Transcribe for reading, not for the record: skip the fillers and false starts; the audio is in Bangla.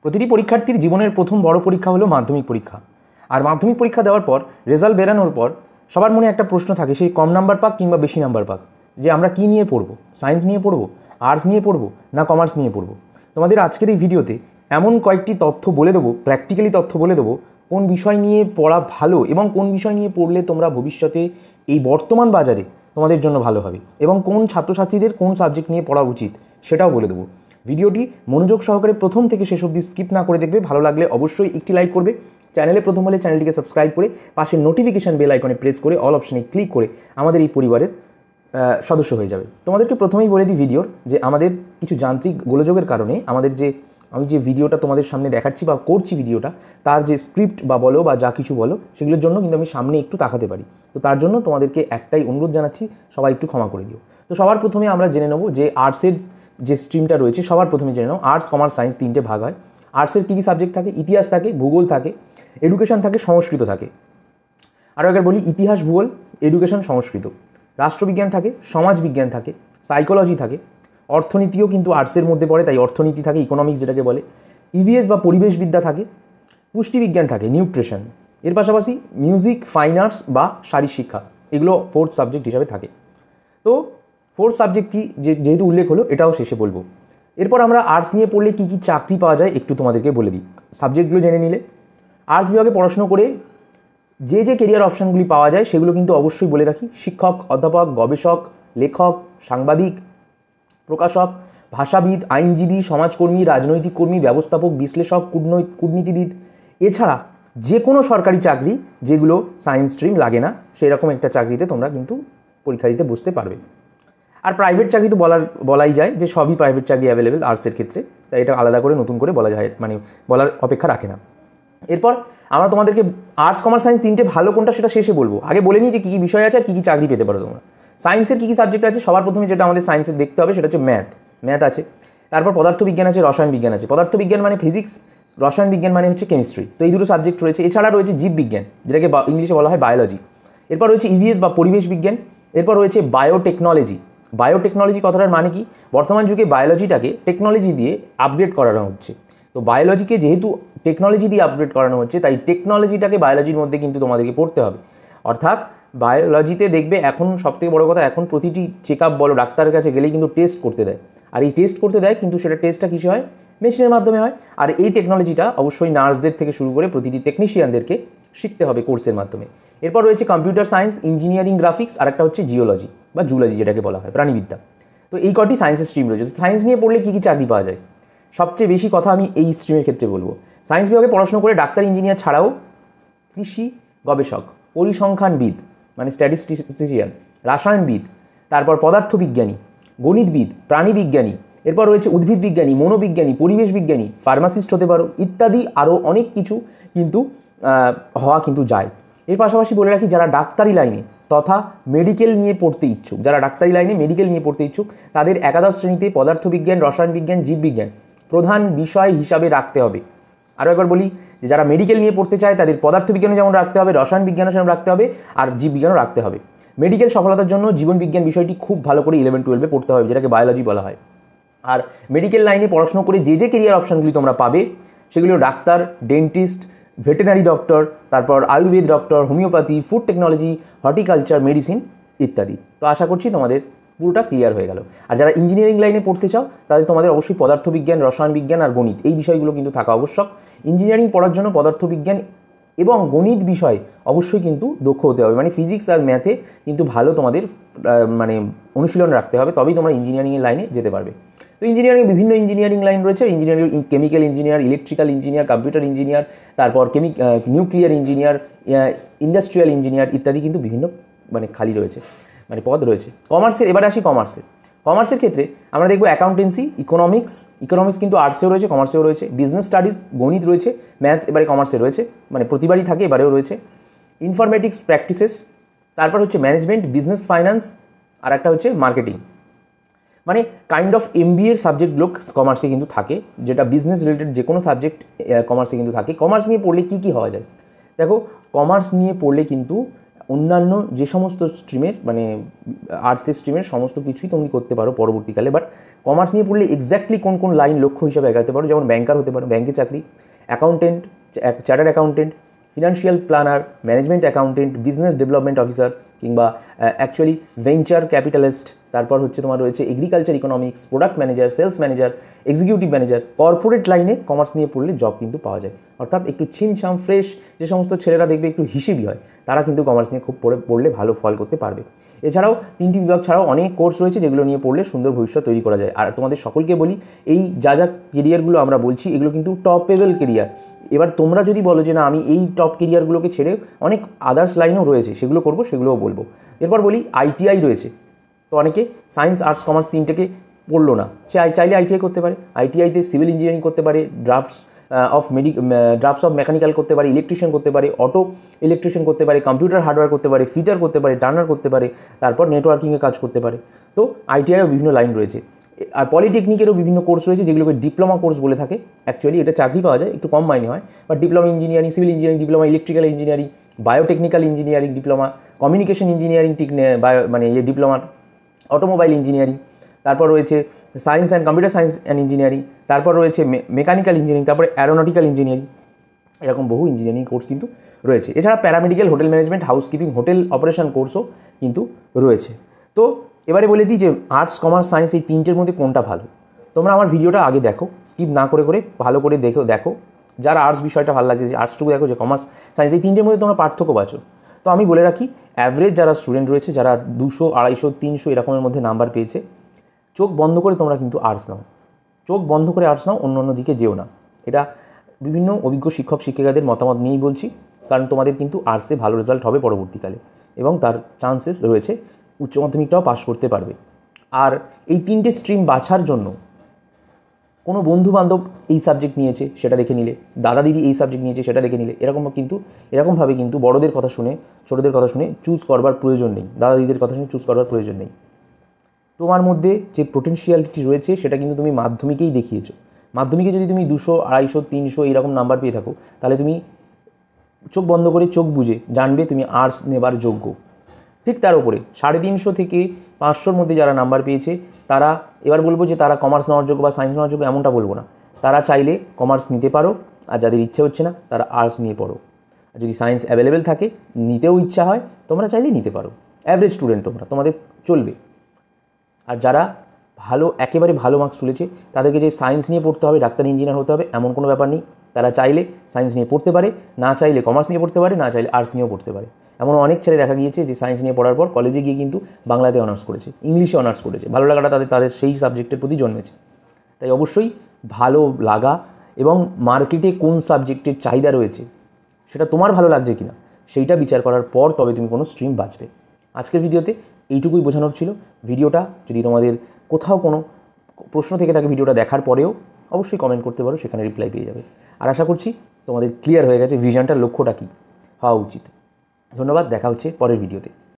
প্রতিটি পরীক্ষার্থীর জীবনের প্রথম বড় পরীক্ষা হলো মাধ্যমিক পরীক্ষা। আর মাধ্যমিক পরীক্ষা দেওয়ার পর রেজাল্ট বেরানোর পর সবার মনে একটা প্রশ্ন থাকে, সেই কম নাম্বার পাক কিংবা বেশি নাম্বার পাক, যে আমরা কী নিয়ে পড়ব, সায়েন্স নিয়ে পড়ব, আর্টস নিয়ে পড়ব না কমার্স নিয়ে পড়ব। তোমাদের আজকের এই ভিডিওতে এমন কয়েকটি তথ্য বলে দেবো, প্র্যাকটিক্যালি তথ্য বলে দেবো কোন বিষয় নিয়ে পড়া ভালো এবং কোন বিষয় নিয়ে পড়লে তোমরা ভবিষ্যতে এই বর্তমান বাজারে তোমাদের জন্য ভালো হবে, এবং কোন ছাত্রছাত্রীদের কোন সাবজেক্ট নিয়ে পড়া উচিত সেটাও বলে দেবো। ভিডিওটি মনোযোগ সহকারে প্রথম থেকে শেষ অবধি স্কিপ না করে দেখবে। ভালো লাগলে অবশ্যই একটি লাইক করবে, চ্যানেলে প্রথম হলে চ্যানেলটিকে সাবস্ক্রাইব করে পাশে নোটিফিকেশান বেল আইকনে প্রেস করে অল অপশনে ক্লিক করে আমাদের এই পরিবারের সদস্য হয়ে যাবে। তোমাদেরকে প্রথমেই বলে দিই ভিডিওর যে আমাদের কিছু যান্ত্রিক গোলযোগের কারণে আমি যে ভিডিওটা তোমাদের সামনে দেখাচ্ছি বা করছি ভিডিওটা, তার যে স্ক্রিপ্ট বা বলো বা যা কিছু বলো সেগুলোর জন্য কিন্তু আমি সামনে একটু তাকাতে পারি। তো তার জন্য তোমাদেরকে একটাই অনুরোধ জানাচ্ছি, সবাই একটু ক্ষমা করে দিও। তো সবার প্রথমে আমরা জেনে নেব যে আর্টসের যে স্ট্রিমটা রয়েছে, সবার প্রথমে জেনে নাও আর্টস কমার্স সায়েন্স তিনটে ভাগ হয়। আর্টসের কী কী সাবজেক্ট থাকে? ইতিহাস থাকে, ভূগোল থাকে, এডুকেশন থাকে, সংস্কৃত থাকে। আরও একবার বলি, ইতিহাস, ভূগোল, এডুকেশন, সংস্কৃত। রাষ্ট্রবিজ্ঞান থাকে, সমাজবিজ্ঞান থাকে, সাইকোলজি থাকে, অর্থনীতিও কিন্তু আর্টসের মধ্যে পড়ে, তাই অর্থনীতি থাকে, ইকোনমিক্স যেটাকে বলে, ইভিএস বা পরিবেশবিদ্যা থাকে, পুষ্টিবিজ্ঞান থাকে, নিউট্রিশন। এর পাশাপাশি মিউজিক, ফাইন আর্টস বা শারীরশিক্ষা, এগুলো ফোর্থ সাবজেক্ট হিসাবে থাকে। তো ফোর্থ সাবজেক্ট কি যেহেতু উল্লেখ হলো, এটাও শেষে বলবো। এরপর আমরা আর্টস নিয়ে পড়লে কী কী চাকরি পাওয়া যায় একটু তোমাদেরকে বলে দিই। সাবজেক্টগুলো জেনে নিলে, আর্টস বিভাগে পড়াশুনো করে যে কেরিয়ার অপশানগুলি পাওয়া যায় সেগুলো কিন্তু অবশ্যই বলে রাখি। শিক্ষক, অধ্যাপক, গবেষক, লেখক, সাংবাদিক, প্রকাশক, ভাষাবিদ, আইনজীবী, সমাজকর্মী, রাজনৈতিক কর্মী, ব্যবস্থাপক, বিশ্লেষক, কূটনীতিবিদ। এছাড়া যে কোনো সরকারি চাকরি যেগুলো সায়েন্স স্ট্রিম লাগে না, সেই রকম একটা চাকরিতে তোমরা কিন্তু পরীক্ষা দিতে বসতে পারবে। আর প্রাইভেট চাকরি তো বলাই যায় যে সবই প্রাইভেট চাকরি অ্যাভেলেবেল আর্টসের ক্ষেত্রে, তাই এটা আলাদা করে নতুন করে বলা যায়, মানে বলার অপেক্ষা রাখে না। এরপর আমরা তোমাদেরকে আর্টস কমার্স সায়েন্স তিনটে ভালো কোনটা সেটা শেষে বলবো। আগে বলে নিই যে কী কী বিষয় আছে আর কী কী চাকরি পেতে পারো তোমরা। সায়েন্সের কী কী সাবজেক্ট আছে? সবার প্রথমে যেটা আমাদের সায়েন্সের দেখতে হবে সেটা হচ্ছে ম্যাথ আছে। তারপর পদার্থবিজ্ঞান আছে, রসায়ন বিজ্ঞান আছে। পদার্থবিজ্ঞান মানে ফিজিক্স, রসায়ন বিজ্ঞান মানে হচ্ছে কেমিস্ট্রি। তো এই দুটো সাবজেক্ট রয়েছে। এছাড়া রয়েছে জীববিজ্ঞান, যেটাকে ইংলিশে বলা হয় বায়োলজি। এরপর রয়েছে ইভিএস বা পরিবেশ বিজ্ঞান। এরপর রয়েছে বায়োটেকনোলজি। বায়োটেকনোলজি কথাটার মানে কি? বর্তমান যুগে বায়োলজিটাকে টেকনোলজি দিয়ে আপগ্রেড করানো হচ্ছে। তো বায়োলজিকে যেহেতু টেকনোলজি দিয়ে আপগ্রেড করানো হচ্ছে, তাই টেকনোলজিটাকে বায়োলজির মধ্যে কিন্তু তোমাদেরকে পড়তে হবে। অর্থাৎ বায়োলজিতে দেখবে এখন সবথেকে বড় কথা, এখন প্রতিটি চেক আপ বলো, ডাক্তারের কাছে গেলেই কিন্তু টেস্ট করতে দেয়। আর এই টেস্ট করতে দেয় কিন্তু সেটা টেস্টটা কিসে হয়? মেশিনের মাধ্যমে হয়। আর এই টেকনোলজিটা অবশ্যই নার্সদের থেকে শুরু করে প্রতিটি টেকনিশিয়ানদেরকে শিখতে হবে কোর্সের মাধ্যমে। এরপর রয়েছে কম্পিউটার সায়েন্স, ইঞ্জিনিয়ারিং, গ্রাফিক্স, আর একটা হচ্ছে জিওলজি বা জুলজি যেটাকে বলা হয়, প্রাণীবিদ্যা। তো এই কটি সায়েন্সের স্ট্রিম রয়েছে। তো সায়েন্স নিয়ে পড়লে কী কী চাকরি পাওয়া যায়? সবচেয়ে বেশি কথা আমি এই স্ট্রিমের ক্ষেত্রে বলবো। সায়েন্স বিভাগে পড়াশোনা করে ডাক্তার, ইঞ্জিনিয়ার ছাড়াও কৃষি গবেষক, পরিসংখ্যানবিদ মানে স্ট্যাটিস্টিশিয়ান, রাসায়নবিদ, তারপর পদার্থবিজ্ঞানী, গণিতবিদ, প্রাণীবিজ্ঞানী, এরপর রয়েছে উদ্ভিদ বিজ্ঞানী, মনোবিজ্ঞানী, পরিবেশ বিজ্ঞানী, ফার্মাসিস্ট হতে পারো, ইত্যাদি আরও অনেক কিছু কিন্তু হওয়া কিন্তু যায়। এর পাশাপাশি বলে রাখি, যারা ডাক্তারি লাইনে তথা মেডিকেল নিয়ে পড়তে ইচ্ছুক, যারা ডাক্তারি লাইনে মেডিকেল নিয়ে পড়তে ইচ্ছুক, তাদের একাদশ শ্রেণীতে পদার্থবিজ্ঞান, রসায়ন বিজ্ঞান, জীববিজ্ঞান প্রধান বিষয় হিসাবে রাখতে হবে। আরও একবার বলি যে যারা মেডিকেল নিয়ে পড়তে চায় তাদের পদার্থবিজ্ঞানও যেমন রাখতে হবে, রসায়ন বিজ্ঞানও যেমন রাখতে হবে, আর জীববিজ্ঞানও রাখতে হবে। মেডিকেল সফলতার জন্য জীবনবিজ্ঞান বিষয়টি খুব ভালো করে 11-12 পড়তে হবে, যেটাকে বায়োলজি বলা হয়। আর মেডিকেল লাইনে পড়াশোনা করে যে কেরিয়ার অপশানগুলি তোমরা পাবে সেগুলো ডাক্তার, ডেন্টিস্ট, ভেটেরিনারি ডক্টর, তারপর Ayurveda doctor, homeopathy, food technology, horticulture, medicine ইত্যাদি। তো আশা করছি তোমাদের পুরোটা ক্লিয়ার হয়ে গেল। আর যারা ইঞ্জিনিয়ারিং লাইনে পড়তে চাও তাদের তোমাদের অবশ্যই পদার্থবিজ্ঞান, রসায়ন বিজ্ঞান আর গণিত এই বিষয়গুলো কিন্তু থাকা আবশ্যক। ইঞ্জিনিয়ারিং পড়ার জন্য পদার্থবিজ্ঞান এবং গণিত বিষয় অবশ্যই কিন্তু দক্ষ হতে হবে, মানে ফিজিক্স আর ম্যাথে কিন্তু ভালো তোমাদের মানে অনুশীলন রাখতে হবে, তবেই তোমরা ইঞ্জিনিয়ারিংয়ের লাইনে যেতে পারবে। তো বিভিন্ন ইঞ্জিনিয়ারিং লাইন রয়েছে। Engineering, chemical engineer, electrical engineer, computer engineer, তারপর নিউক্লিয়ার ইঞ্জিনিয়ার, ইন্ডাস্ট্রিয়াল ইঞ্জিনিয়ার ইত্যাদি কিন্তু বিভিন্ন মানে খালি রয়েছে, মানে পদ রয়েছে। এবারে আসি কমার্সের ক্ষেত্রে আমরা দেখব অ্যাকাউন্টেন্সি, ইকোনমিক্স কিন্তু আর্টসেও রয়েছে, কমার্সেও রয়েছে, বিজনেস স্টাডিজ, গণিত রয়েছে, ম্যাথস এবারে কমার্সে রয়েছে, মানে প্রতিবারই থাকে, এবারেও রয়েছে, ইনফরমেটিক্স প্র্যাকটিসেস, তারপর হচ্ছে ম্যানেজমেন্ট, বিজনেস ফাইন্যান্স, আর একটা হচ্ছে মার্কেটিং। মানে কাইন্ড অফ MBA সাবজেক্টগুলো কমার্সে কিন্তু থাকে, যেটা বিজনেস রিলেটেড যে কোনো সাবজেক্ট কমার্সে কিন্তু থাকে। কমার্স নিয়ে পড়লে কী কী হওয়া যায়? দেখো, কমার্স নিয়ে পড়লে কিন্তু অন্যান্য যে সমস্ত স্ট্রিমের মানে আর্টসের স্ট্রিমের সমস্ত কিছুই তুমি করতে পারো পরবর্তীকালে, বাট কমার্স নিয়ে পড়লে এক্স্যাক্টলি কোন কোন লাইন লক্ষ্য হিসাবে এগাতে পারো, যেমন ব্যাংকার হতে পারো, ব্যাংকে চাকরি, accountant, chartered accountant, financial planner, management accountant, business development officer, কিংবা অ্যাকচুয়ালি ভেঞ্চার ক্যাপিটালিস্ট, তারপর হচ্ছে তোমার রয়েছে agriculture economics, product manager, sales manager, executive manager. Corporate লাইনে কমার্স নিয়ে পড়লে জব কিন্তু পাওয়া যায়, অর্থাৎ একটু ছিমছাম ফ্রেশ যে সমস্ত ছেলেরা দেখবে একটু হিসেবি হয়, তারা কিন্তু কমার্স নিয়ে খুব পড়লে ভালো ফল করতে পারবে। এছাড়াও 3টি বিভাগ ছাড়াও অনেক কোর্স রয়েছে যেগুলো নিয়ে পড়লে সুন্দর ভবিষ্যৎ তৈরি করা যায়। আর তোমাদের সকলকে বলি, এই যা যা কেরিয়ারগুলো আমরা বলছি এগুলো কিন্তু টপ লেভেল কেরিয়ার। এবার তোমরা যদি বলো যে না আমি এই টপ কেরিয়ারগুলোকে ছেড়ে অনেক আদার্স লাইনও রয়েছে সেগুলো করবো, সেগুলোও বলবো। এরপর বলি আইটিআই রয়েছে। তো অনেকে সায়েন্স আর্টস কমার্স তিনটেকে পড়লো না, সে চাইলে আইটিআই করতে পারে। আইটিআইতে সিভিল ইঞ্জিনিয়ারিং করতে পারে, ড্রাফটস অফ মেকানিক্যাল করতে পারে, ইলেকট্রিশিয়ান করতে পারে, অটো ইলেকট্রিশিয়ান করতে পারে, কম্পিউটার হার্ডওয়্যার করতে পারে, ফিটার করতে পারে, টার্নার করতে পারে, তারপর নেটওয়ার্কিংয়ে কাজ করতে পারে। তো আইটিআইও বিভিন্ন লাইন রয়েছে। আর পলিটেকনিকেরও বিভিন্ন কোর্স রয়েছে যেগুলোকে ডিপ্লোমা কোর্স বলে থাকে। অ্যাকচুয়ালি এটা চাকরি পাওয়া যায়, একটু কম মাইনে হয়, but diploma engineering, civil engineering, diploma electrical engineering, biotechnical engineering diploma, communication engineering মানে ডিপ্লোমা, অটোমোবাইল ইঞ্জিনিয়ারিং, তারপর রয়েছে science and computer science and engineering, তারপর রয়েছে মেকানিক্যাল ইঞ্জিনিয়ারিং, তারপরে অ্যারোনটিক্যাল ইঞ্জিনিয়ারিং, এরকম বহু ইঞ্জিনিয়ারিং কোর্স কিন্তু রয়েছে। এছাড়া paramedical, hotel management, housekeeping, hotel operation কোর্সও কিন্তু রয়েছে। তো এবারে বলে দিই যে আর্টস কমার্স সায়েন্স এই তিনটের মধ্যে কোনটা ভালো। তোমরা আমার ভিডিওটা আগে দেখো, স্কিপ না করে ভালো করে দেখো, যারা আর্টস বিষয়টা ভালো লাগছে, যে আর্টসটুকু দেখো, যে কমার্স সায়েন্স এই তিনটের মধ্যে তোমরা পার্থক্য বাঁচো। তো আমি বলে রাখি, অ্যাভারেজ যারা স্টুডেন্ট রয়েছে, যারা 200, 250, 300 এরকমের মধ্যে নাম্বার পেয়েছে, চোখ বন্ধ করে তোমরা কিন্তু আর্টস নাও, চোখ বন্ধ করে আর্টস নাও, অন্য দিকে যেও না। এটা বিভিন্ন অভিজ্ঞ শিক্ষক শিক্ষিকাদের মতামত নিয়েই বলছি, কারণ তোমাদের কিন্তু আর্টসে ভালো রেজাল্ট হবে পরবর্তীকালে এবং তার চান্সেস রয়েছে উচ্চ মাধ্যমিকটাও পাস করতে পারবে। আর এই তিনটে স্ট্রিম বাছার জন্য কোনো বন্ধুবান্ধব এই সাবজেক্ট নিয়েছে সেটা দেখে নিলে, দাদা দিদি এই সাবজেক্ট নিয়েছে সেটা দেখে নিলে, এরকমভাবে কিন্তু বড়দের কথা শুনে ছোটোদের কথা শুনে চুজ করবার প্রয়োজন নেই, দাদা দিদির কথা শুনে চুজ করবার প্রয়োজন নেই। তোমার মধ্যে যে পোটেনশিয়ালিটি রয়েছে সেটা কিন্তু তুমি মাধ্যমিকেই দেখিয়েছো। মাধ্যমিকে যদি তুমি 200, 250, 300 এরকম নাম্বার পেয়ে থাকো, তাহলে তুমি চোখ বন্ধ করে চোখ বুঝে জানবে তুমি আর্টস নেবার যোগ্য। ঠিক তার উপরে 350 থেকে 500-র মধ্যে যারা নাম্বার পেয়েছে তারা, এবার বলবো যে তারা কমার্স নেওয়ার যোগ্য বা সায়েন্স নেওয়ার যোগ্য, এমনটা বলবো না। তারা চাইলে কমার্স নিতে পারো, আর যাদের ইচ্ছে হচ্ছে না তারা আর্টস নিয়ে পড়ো। আর যদি সায়েন্স অ্যাভেলেবেল থাকে, নিতেও ইচ্ছা হয়, তোমরা চাইলে নিতে পারো। অ্যাভারেজ স্টুডেন্ট তোমাদের চলবে। আর যারা একেবারে ভালো মার্কস তুলেছে তাদেরকে যে সায়েন্স নিয়ে পড়তে হবে, ডাক্তার ইঞ্জিনিয়ার হতে হবে এমন কোনো ব্যাপার নেই। তারা চাইলে সায়েন্স নিয়ে পড়তে পারে, না চাইলে কমার্স নিয়ে পড়তে পারে, না চাইলে আর্টস নিয়েও পড়তে পারে। এমন অনেক ছেলে দেখা গিয়েছে যে সায়েন্স নিয়ে পড়ার পর কলেজে গিয়ে কিন্তু বাংলাতে অনার্স করেছে, ইংলিশে অনার্স করেছে, ভালো লাগাটা তাদের সেই সাবজেক্টের প্রতি জন্মেছে। তাই অবশ্যই ভালো লাগা এবং মার্কেটে কোন সাবজেক্টের চাহিদা রয়েছে সেটা তোমার ভালো লাগছে কিনা সেইটা বিচার করার পর তবে তুমি কোনো স্ট্রিম বাছবে। আজকের ভিডিওতে এইটুকুই বোঝানোর ছিল। ভিডিওটা যদি তোমাদের কোথাও কোনো প্রশ্ন থেকে থাকে ভিডিওটা দেখার পরেও অবশ্যই কমেন্ট করতে পারো, সেখানে রিপ্লাই পেয়ে যাবে। আর আশা করছি তোমাদের ক্লিয়ার হয়ে গেছে ভিশনটার লক্ষ্যটা কী হওয়া উচিত। ধন্যবাদ, দেখা হচ্ছে পরের ভিডিওতে।